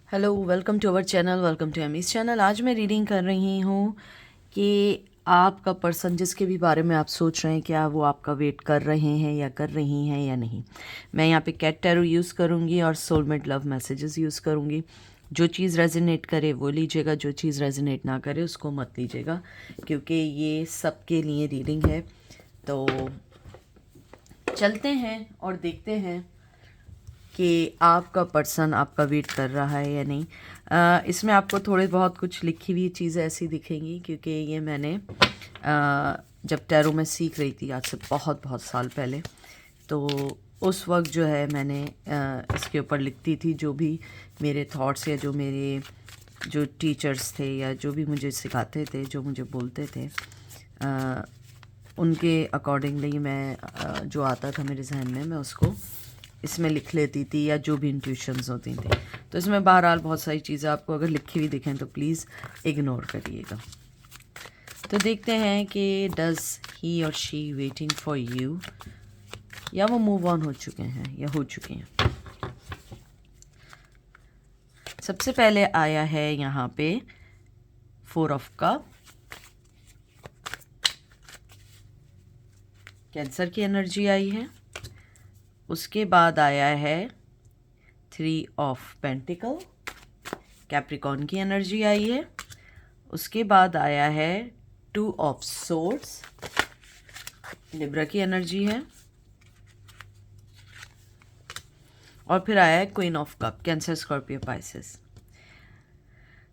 Hello, welcome to our channel, welcome to Amy's channel. आज मैं reading कर रही हूँ कि आपका पर्सन जिसके भी बारे में आप सोच रहे हैं, क्या वो आपका वेट कर रहे हैं या कर रही हैं या नहीं। मैं यहाँ पे कैट टैरो यूज़ करूँगी और सोलमेट लव मैसेजेस यूज़ करूँगी। जो चीज़ रेजोनेट करे वो लीजिएगा, जो चीज़ रेजोनेट ना करे उसको मत लीजिएगा, क्योंकि ये सबके लिए रीडिंग है। तो चलते हैं और देखते हैं कि आपका पर्सन आपका वेट कर रहा है या नहीं। इसमें आपको थोड़े बहुत कुछ लिखी हुई चीज़ें ऐसी दिखेंगी, क्योंकि ये मैंने जब टैरो में सीख रही थी आज से बहुत बहुत साल पहले, तो उस वक्त जो है मैंने इसके ऊपर लिखती थी जो भी मेरे थॉट्स या जो टीचर्स थे या जो भी मुझे सिखाते थे, जो मुझे बोलते थे, उनके अकॉर्डिंगली मैं जो आता था मेरे जहन में, मैं उसको इसमें लिख लेती थी, या जो भी इंट्यूशंस होती थी। तो इसमें बहरहाल बहुत सारी चीज़ें आपको अगर लिखी हुई दिखें तो प्लीज़ इग्नोर करिएगा। तो देखते हैं कि डज ही और शी वेटिंग फॉर यू, या वो मूव ऑन हो चुके हैं या हो चुके हैं। सबसे पहले आया है यहाँ पे 4 ऑफ कप, कैंसर की एनर्जी आई है। उसके बाद आया है 3 ऑफ पेंटिकल, कैप्रिकॉर्न की एनर्जी आई है। उसके बाद आया है 2 ऑफ सोर्ड्स, लिब्रा की एनर्जी है। और फिर आया है queen of cup, cancer, Scorpio, Pisces.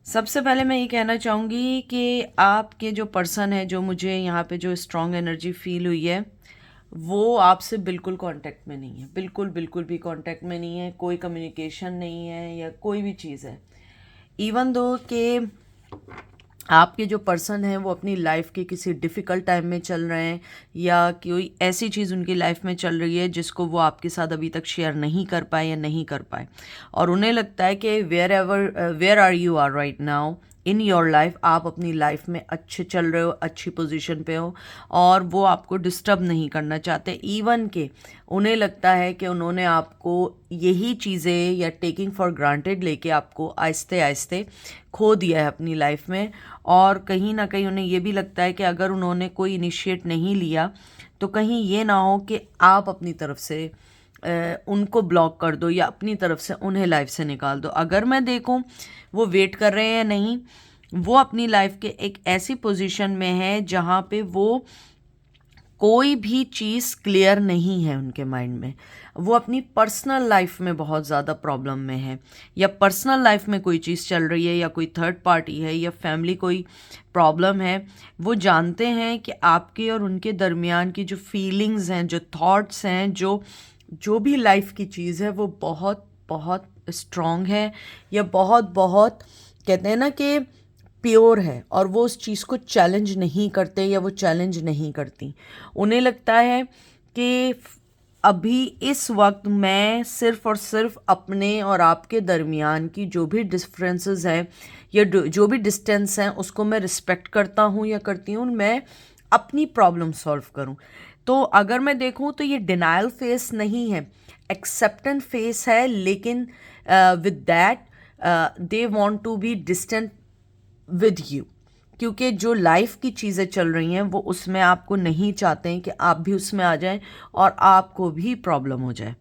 सबसे पहले मैं ये कहना चाहूँगी कि आपके जो पर्सन है, जो मुझे यहाँ पे जो स्ट्रॉन्ग एनर्जी फील हुई है, वो आपसे बिल्कुल कांटेक्ट में नहीं है, बिल्कुल बिल्कुल भी कांटेक्ट में नहीं है। कोई कम्युनिकेशन नहीं है या कोई भी चीज़ है। इवन दो कि आपके जो पर्सन है वो अपनी लाइफ के किसी डिफ़िकल्ट टाइम में चल रहे हैं, या कोई ऐसी चीज़ उनकी लाइफ में चल रही है जिसको वो आपके साथ अभी तक शेयर नहीं कर पाए या नहीं कर पाए, और उन्हें लगता है कि where are you are right now in your life, आप अपनी लाइफ में अच्छे चल रहे हो, अच्छी पोजीशन पे हो, और वो आपको डिस्टर्ब नहीं करना चाहते। इवन के उन्हें लगता है कि उन्होंने आपको यही चीज़ें या टेकिंग फॉर ग्रांटेड लेके आपको आहिस्ते आहिस्ते खो दिया है अपनी लाइफ में। और कहीं ना कहीं उन्हें ये भी लगता है कि अगर उन्होंने कोई इनिशिएट नहीं लिया तो कहीं ये ना हो कि आप अपनी तरफ से उनको ब्लॉक कर दो या अपनी तरफ से उन्हें लाइफ से निकाल दो। अगर मैं देखूं वो वेट कर रहे हैं या नहीं, वो अपनी लाइफ के एक ऐसी पोजीशन में है जहाँ पे वो कोई भी चीज़ क्लियर नहीं है उनके माइंड में। वो अपनी पर्सनल लाइफ में बहुत ज़्यादा प्रॉब्लम में है, या पर्सनल लाइफ में कोई चीज़ चल रही है, या कोई थर्ड पार्टी है, या फैमिली कोई प्रॉब्लम है। वो जानते हैं कि आपके और उनके दरमियान की जो फीलिंग्स हैं, जो थॉट्स हैं, जो जो भी लाइफ की चीज़ है, वो बहुत बहुत स्ट्रॉन्ग है, या बहुत बहुत कहते हैं ना कि प्योर है, और वो उस चीज़ को चैलेंज नहीं करते या वो चैलेंज नहीं करती। उन्हें लगता है कि अभी इस वक्त मैं सिर्फ और सिर्फ अपने और आपके दरमियान की जो भी डिफरेंसेस हैं या जो भी डिस्टेंस हैं उसको मैं रिस्पेक्ट करता हूँ या करती हूँ, मैं अपनी प्रॉब्लम सॉल्व करूँ। तो अगर मैं देखूँ तो ये डिनायल फेस नहीं है, एक्सेप्टेंट फेस है, लेकिन with that they want to be distant with you, क्योंकि जो लाइफ की चीज़ें चल रही हैं वो उसमें आपको नहीं चाहते हैं कि आप भी उसमें आ जाएं और आपको भी प्रॉब्लम हो जाए।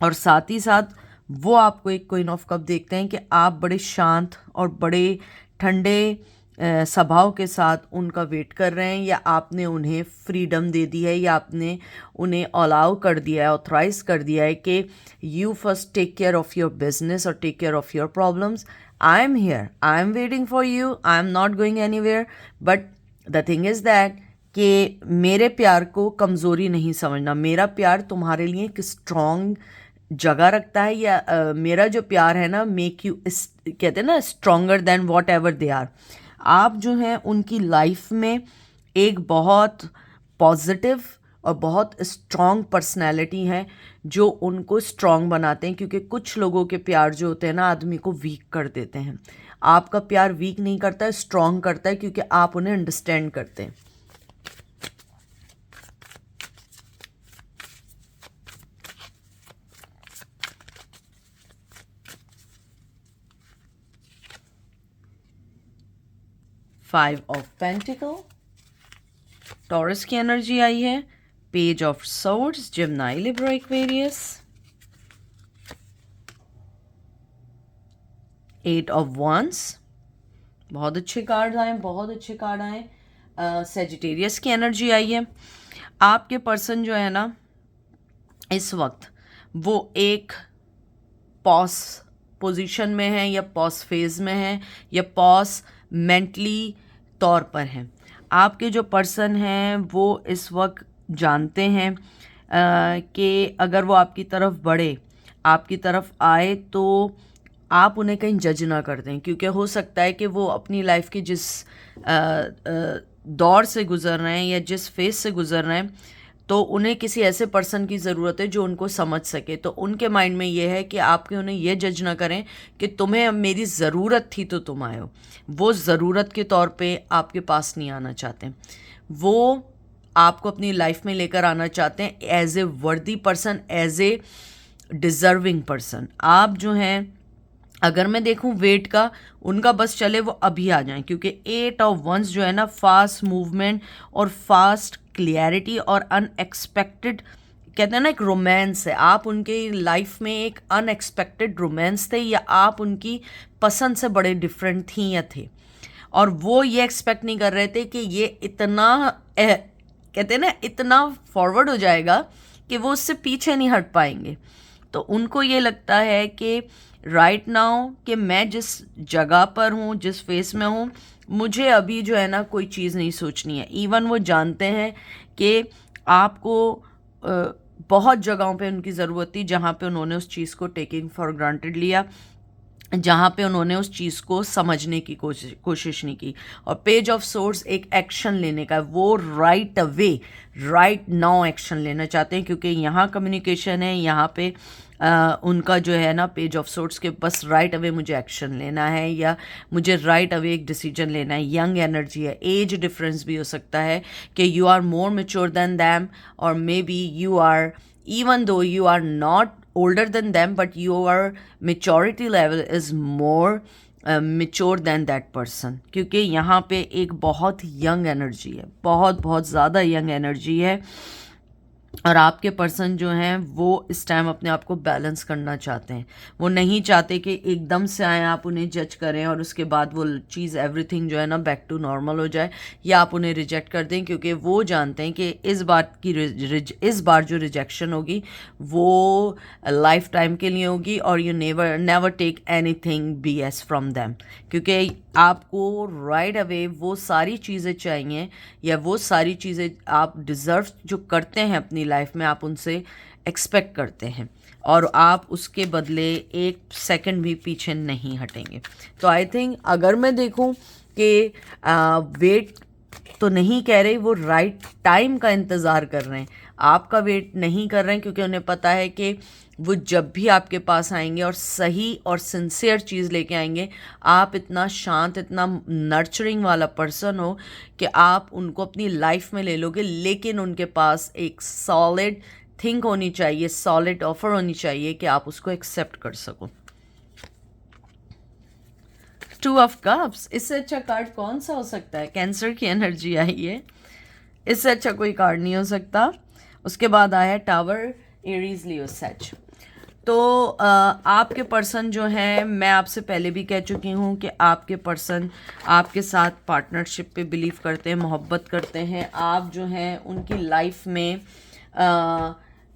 और साथ ही साथ वो आपको एक क्वीन ऑफ कप देखते हैं कि आप बड़े शांत और बड़े ठंडे स्वभाव के साथ उनका वेट कर रहे हैं, या आपने उन्हें फ्रीडम दे दी है, या आपने उन्हें अलाउ कर दिया है, ऑथराइज कर दिया है कि you first take care of your business और take care of your problems. I am here, I am waiting for you, I am not going anywhere. But the thing is that कि मेरे प्यार को कमज़ोरी नहीं समझना। मेरा प्यार तुम्हारे लिए एक स्ट्रॉन्ग जगह रखता है, या मेरा जो प्यार है ना, मेक यू, कहते हैं ना, stronger than whatever they are. आप जो हैं उनकी लाइफ में एक बहुत पॉजिटिव और बहुत स्ट्रॉन्ग पर्सनैलिटी हैं जो उनको स्ट्रॉन्ग बनाते हैं, क्योंकि कुछ लोगों के प्यार जो होते हैं ना, आदमी को वीक कर देते हैं। आपका प्यार वीक नहीं करता है, स्ट्रॉन्ग करता है, क्योंकि आप उन्हें अंडरस्टैंड करते हैं। 5 ऑफ पेंटिकल, टॉरस की एनर्जी आई है, page of swords, Gemini, Libra, Aquarius, 8 of wands, बहुत अच्छे कार्ड आए, बहुत अच्छे कार्ड आए। सेजिटेरियस की एनर्जी आई है। आपके पर्सन जो है ना इस वक्त वो एक पॉज पोजीशन में है या पॉज फेज में है या पॉज मेंटली तौर पर है। आपके जो पर्सन हैं वो इस वक्त जानते हैं कि अगर वो आपकी तरफ बढ़े, आपकी तरफ आए, तो आप उन्हें कहीं जज ना कर दें, क्योंकि हो सकता है कि वो अपनी लाइफ की जिस दौर से गुजर रहे हैं या जिस फेज से गुजर रहे हैं, तो उन्हें किसी ऐसे पर्सन की ज़रूरत है जो उनको समझ सके। तो उनके माइंड में ये है कि आपके उन्हें ये जज ना करें कि तुम्हें अब मेरी ज़रूरत थी तो तुम आए हो। वो ज़रूरत के तौर पे आपके पास नहीं आना चाहते, वो आपको अपनी लाइफ में लेकर आना चाहते हैं as a worthy person, as a deserving person. आप जो हैं, अगर मैं देखूं वेट का, उनका बस चले वो अभी आ जाएं, क्योंकि 8 ऑफ वंस जो है ना फास्ट मूवमेंट और फास्ट क्लियरिटी और अनएक्सपेक्टेड, कहते हैं ना एक रोमांस है। आप उनके लाइफ में एक अनएक्सपेक्टेड रोमांस थे, या आप उनकी पसंद से बड़े डिफरेंट थी या थे, और वो ये एक्सपेक्ट नहीं कर रहे थे कि ये इतना कहते हैं ना इतना फॉरवर्ड हो जाएगा कि वो उससे पीछे नहीं हट पाएंगे। तो उनको ये लगता है कि राइट नाउ कि मैं जिस जगह पर हूँ, जिस फेस में हूँ, मुझे अभी जो है ना कोई चीज़ नहीं सोचनी है। इवन वो जानते हैं कि आपको बहुत जगहों पे उनकी ज़रूरत थी जहाँ पे उन्होंने उस चीज़ को टेकिंग फॉर ग्रांटेड लिया, जहाँ पे उन्होंने उस चीज़ को समझने की कोशिश नहीं की। और पेज ऑफ सोर्स एक एक्शन लेने का, वो right away, right now action लेना चाहते हैं, क्योंकि यहाँ कम्युनिकेशन है, यहाँ पे उनका जो है ना पेज ऑफ सोर्स के बस राइट अवे मुझे एक्शन लेना है, या मुझे राइट अवे एक डिसीजन लेना है। यंग एनर्जी है, एज डिफरेंस भी हो सकता है कि you are more mature than them, और maybe you are, even though you are not older than them, but your maturity level is more mature than that person, क्योंकि यहाँ पे एक बहुत यंग एनर्जी है, बहुत बहुत ज़्यादा यंग एनर्जी है। और आपके पर्सन जो हैं वो इस टाइम अपने आप को बैलेंस करना चाहते हैं। वो नहीं चाहते कि एकदम से आए, आप उन्हें जज करें और उसके बाद वो चीज़ एवरीथिंग जो है ना बैक टू नॉर्मल हो जाए, या आप उन्हें रिजेक्ट कर दें, क्योंकि वो जानते हैं कि इस बार जो रिजेक्शन होगी वो लाइफ टाइम के लिए होगी, और you never take anything BS from them, क्योंकि आपको राइट अवे वो सारी चीज़ें चाहिए, या वो सारी चीज़ें आप डिज़र्व जो करते हैं अपनी लाइफ में, आप उनसे एक्सपेक्ट करते हैं, और आप उसके बदले एक सेकंड भी पीछे नहीं हटेंगे। तो आई थिंक अगर मैं देखूं कि वेट तो नहीं कह रहे, वो राइट टाइम का इंतज़ार कर रहे हैं, आपका वेट नहीं कर रहे हैं, क्योंकि उन्हें पता है कि वो जब भी आपके पास आएंगे और सही और सिंसियर चीज़ लेके आएंगे, आप इतना शांत, इतना नर्चरिंग वाला पर्सन हो कि आप उनको अपनी लाइफ में ले लोगे, लेकिन उनके पास एक सॉलिड थिंक होनी चाहिए, सॉलिड ऑफर होनी चाहिए कि आप उसको एक्सेप्ट कर सको। 2 ऑफ कप्स, इससे अच्छा कार्ड कौन सा हो सकता है? कैंसर की एनर्जी आई है, इससे अच्छा कोई कार्ड नहीं हो सकता। उसके बाद आया है टावर, एरीज, लियो, सेज। तो आपके पर्सन जो हैं, मैं आपसे पहले भी कह चुकी हूँ कि आपके पर्सन आपके साथ पार्टनरशिप पे बिलीव करते हैं, मोहब्बत करते हैं। आप जो हैं उनकी लाइफ में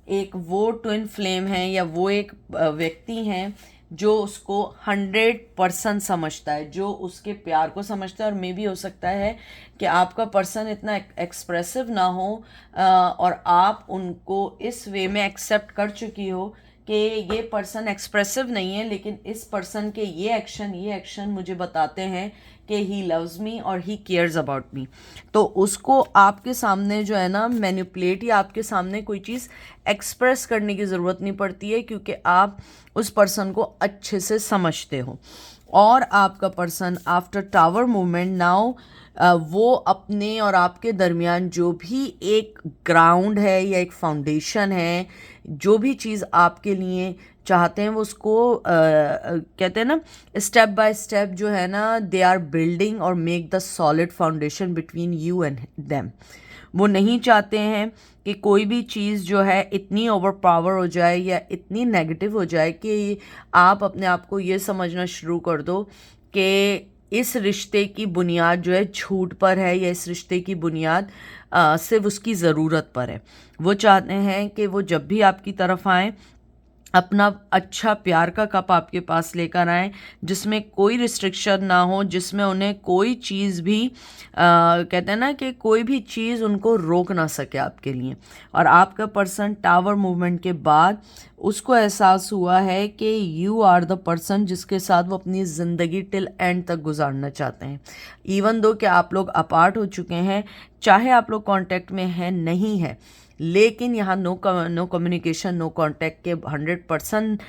एक वो ट्विन फ्लेम है, या वो एक व्यक्ति हैं जो उसको 100% समझता है, जो उसके प्यार को समझता है। और मे भी हो सकता है कि आपका पर्सन इतना एक्सप्रेसिव ना हो, और आप उनको इस वे में एक्सेप्ट कर चुकी हो कि ये पर्सन एक्सप्रेसिव नहीं है, लेकिन इस पर्सन के ये एक्शन मुझे बताते हैं कि ही लव्स मी और ही केयर्स अबाउट मी। तो उसको आपके सामने जो है ना मैनिपुलेट, या आपके सामने कोई चीज़ एक्सप्रेस करने की ज़रूरत नहीं पड़ती है, क्योंकि आप उस पर्सन को अच्छे से समझते हो। और आपका person after tower movement now वो अपने और आपके दरमियान जो भी एक ग्राउंड है या एक फाउंडेशन है, जो भी चीज़ आपके लिए चाहते हैं वो उसको कहते हैं ना स्टेप बाय स्टेप जो है ना, दे आर बिल्डिंग और make the solid foundation between you and them. वो नहीं चाहते हैं कि कोई भी चीज़ जो है इतनी ओवर पावर हो जाए या इतनी नेगेटिव हो जाए कि आप अपने आप को ये समझना शुरू कर दो कि इस रिश्ते की बुनियाद जो है झूठ पर है, या इस रिश्ते की बुनियाद सिर्फ उसकी ज़रूरत पर है। वो चाहते हैं कि वो जब भी आपकी तरफ आएँ, अपना अच्छा प्यार का कप आपके पास लेकर आएँ, जिसमें कोई रिस्ट्रिक्शन ना हो, जिसमें उन्हें कोई चीज़ भी कहते हैं ना कि कोई भी चीज़ उनको रोक ना सके आपके लिए। और आपका पर्सन टावर मूवमेंट के बाद उसको एहसास हुआ है कि यू आर द पर्सन जिसके साथ वो अपनी ज़िंदगी टिल एंड तक गुजारना चाहते हैं। इवन दो कि आप लोग अपार्ट हो चुके हैं, चाहे आप लोग कांटेक्ट में हैं नहीं है, लेकिन यहाँ नो कम्युनिकेशन नो कांटेक्ट के 100%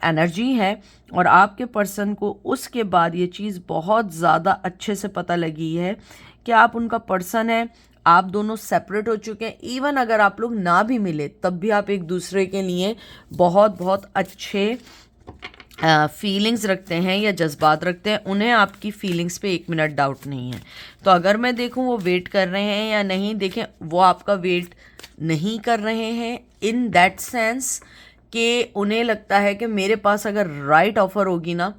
एनर्जी है। और आपके पर्सन को उसके बाद ये चीज़ बहुत ज़्यादा अच्छे से पता लगी है कि आप उनका पर्सन है, आप दोनों सेपरेट हो चुके हैं। इवन अगर आप लोग ना भी मिले तब भी आप एक दूसरे के लिए बहुत बहुत अच्छे फीलिंग्स रखते हैं या जज्बात रखते हैं। उन्हें आपकी फीलिंग्स पे 1 मिनट डाउट नहीं है। तो अगर मैं देखूं वो वेट कर रहे हैं या नहीं, देखें वो आपका वेट नहीं कर रहे हैं इन दैट सेंस कि उन्हें लगता है कि मेरे पास अगर राइट ऑफ़र होगी ना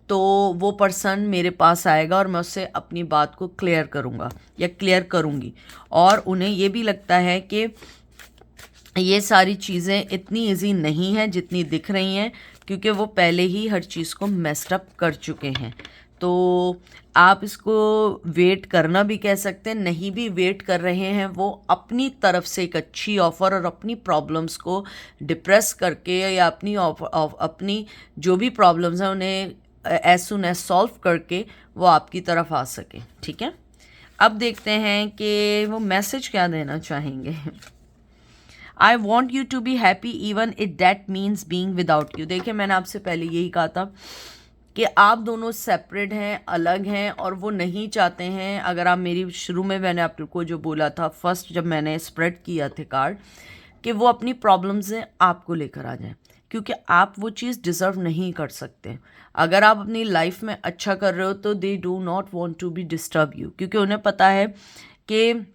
तो वो पर्सन मेरे पास आएगा और मैं उससे अपनी बात को क्लियर करूँगा या क्लियर करूँगी। और उन्हें ये भी लगता है कि ये सारी चीज़ें इतनी इजी नहीं हैं जितनी दिख रही हैं, क्योंकि वो पहले ही हर चीज़ को मेस्ड अप कर चुके हैं। तो आप इसको वेट करना भी कह सकते हैं, नहीं भी वेट कर रहे हैं, वो अपनी तरफ से एक अच्छी ऑफ़र और अपनी प्रॉब्लम्स को डिप्रेस करके या अपनी जो भी प्रॉब्लम्स हैं उन्हें एज सुन एज सॉल्व करके वो आपकी तरफ आ सके। ठीक है, अब देखते हैं कि वो मैसेज क्या देना चाहेंगे। I want you to be happy even it that means being without you. देखिए, मैंने आपसे पहले यही कहा था कि आप दोनों सेपरेट हैं, अलग हैं, और वो नहीं चाहते हैं। अगर आप मेरी शुरू में मैंने आपको जो बोला था फर्स्ट जब मैंने स्प्रेड किया थे कार्ड, कि वो अपनी प्रॉब्लम से आपको लेकर आ जाएं, क्योंकि आप वो चीज़ डिज़र्व नहीं कर सकते। अगर आप अपनी लाइफ में अच्छा कर रहे हो तो they do not want to be disturb you, क्योंकि उन्हें पता है कि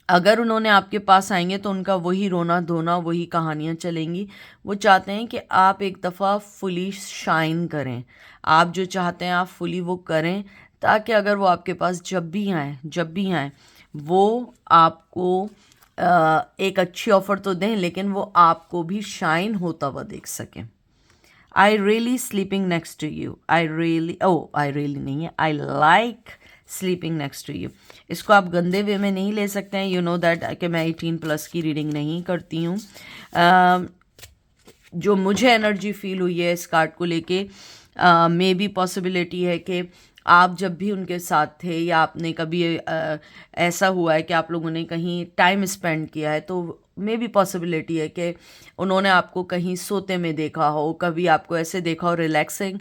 अगर उन्होंने आपके पास आएंगे तो उनका वही रोना धोना, वही कहानियाँ चलेंगी। वो चाहते हैं कि आप एक दफ़ा फुली शाइन करें, आप जो चाहते हैं आप फुली वो करें, ताकि अगर वो आपके पास जब भी आएँ वो आपको एक अच्छी ऑफ़र तो दें, लेकिन वो आपको भी शाइन होता हुआ देख सकें। I really sleeping next to you, I really नहीं है, I like sleeping next to you. इसको आप गंदे वे में नहीं ले सकते हैं। यू नो दैट कि मैं 18+ की रीडिंग नहीं करती हूँ। जो मुझे एनर्जी फील हुई है इस कार्ड को लेके, मे बी पॉसिबिलिटी है कि आप जब भी उनके साथ थे या आपने कभी ऐसा हुआ है कि आप लोगों ने कहीं टाइम स्पेंड किया है, तो मे बी पॉसिबिलिटी है कि उन्होंने आपको कहीं सोते में देखा हो, कभी आपको ऐसे देखा हो रिलैक्सिंग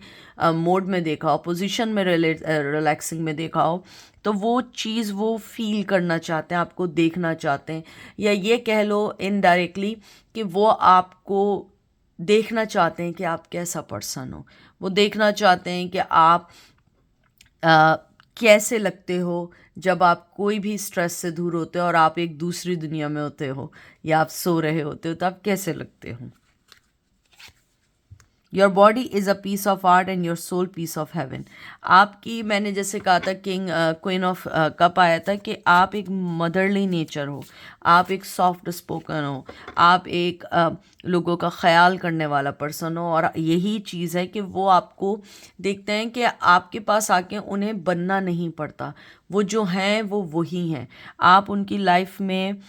मोड में देखा हो, पोजीशन में रिलैक्सिंग में देखा हो। तो वो चीज़ वो फील करना चाहते हैं, आपको देखना चाहते हैं, या ये कह लो इनडायरेक्टली कि वो आपको देखना चाहते हैं कि आप कैसा पर्सन हो। वो देखना चाहते हैं कि आप कैसे लगते हो जब आप कोई भी स्ट्रेस से दूर होते हो और आप एक दूसरी दुनिया में होते हो, या आप सो रहे होते हो, तो आप कैसे लगते हो। Your body is a piece of art and your soul piece of heaven. आपकी, मैंने जैसे कहा था किंग क्वीन ऑफ कप आया था कि आप एक मदरली नेचर हो, आप एक सॉफ्ट स्पोकन हो, आप एक लोगों का ख्याल करने वाला पर्सन हो। और यही चीज़ है कि वो आपको देखते हैं कि आपके पास आके उन्हें बनना नहीं पड़ता, वो जो हैं वो वही हैं। आप उनकी लाइफ में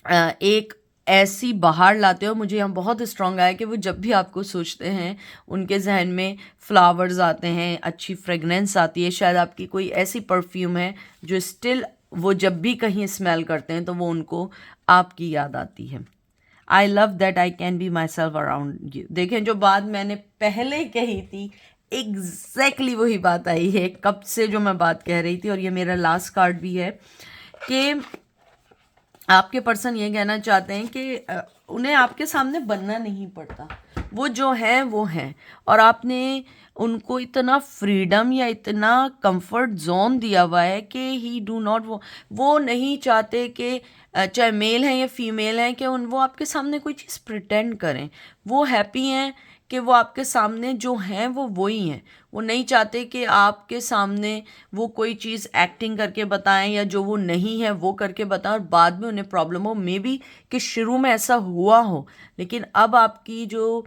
एक ऐसी बाहर लाते हो। मुझे यहाँ बहुत स्ट्रॉन्ग आया कि वो जब भी आपको सोचते हैं उनके जहन में फ्लावर्स आते हैं, अच्छी फ्रेगनेंस आती है, शायद आपकी कोई ऐसी परफ्यूम है जो स्टिल वो जब भी कहीं स्मेल करते हैं तो वो उनको आपकी याद आती है। I love that I can be my self around you. देखें, जो बात मैंने पहले कही थी एग्जैक्टली वही बात आई है कब से जो मैं बात कह रही थी। और ये मेरा लास्ट कार्ड भी है कि आपके पर्सन ये कहना चाहते हैं कि उन्हें आपके सामने बनना नहीं पड़ता, वो जो हैं वो हैं, और आपने उनको इतना फ्रीडम या इतना कंफर्ट जोन दिया हुआ है कि ही डू नॉट, वो नहीं चाहते कि चाहे मेल हैं या फीमेल हैं, कि वो आपके सामने कोई चीज़ प्रिटेंड करें। वो हैप्पी हैं कि वो आपके सामने जो हैं वो वही हैं। वो नहीं चाहते कि आपके सामने वो कोई चीज़ एक्टिंग करके बताएं या जो वो नहीं है वो करके बताएं और बाद में उन्हें प्रॉब्लम हो। मे बी कि शुरू में ऐसा हुआ हो, लेकिन अब आपकी जो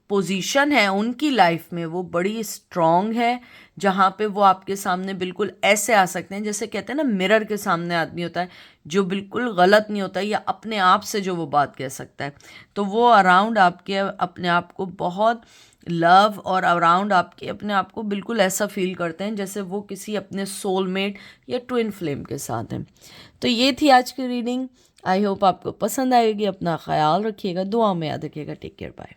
पोजीशन है उनकी लाइफ में वो बड़ी स्ट्रॉन्ग है, जहाँ पे वो आपके सामने बिल्कुल ऐसे आ सकते हैं, जैसे कहते हैं ना मिरर के सामने आदमी होता है जो बिल्कुल गलत नहीं होता या अपने आप से जो वो बात कह सकता है। तो वो अराउंड आपके अपने आप को बहुत लव, और अराउंड आपके अपने आप को बिल्कुल ऐसा फील करते हैं जैसे वो किसी अपने सोलमेट या ट्विन फ्लेम के साथ हैं। तो ये थी आज की रीडिंग। आई होप आपको पसंद आएगी। अपना ख्याल रखिएगा, दुआ में याद रखिएगा। Take care, bye.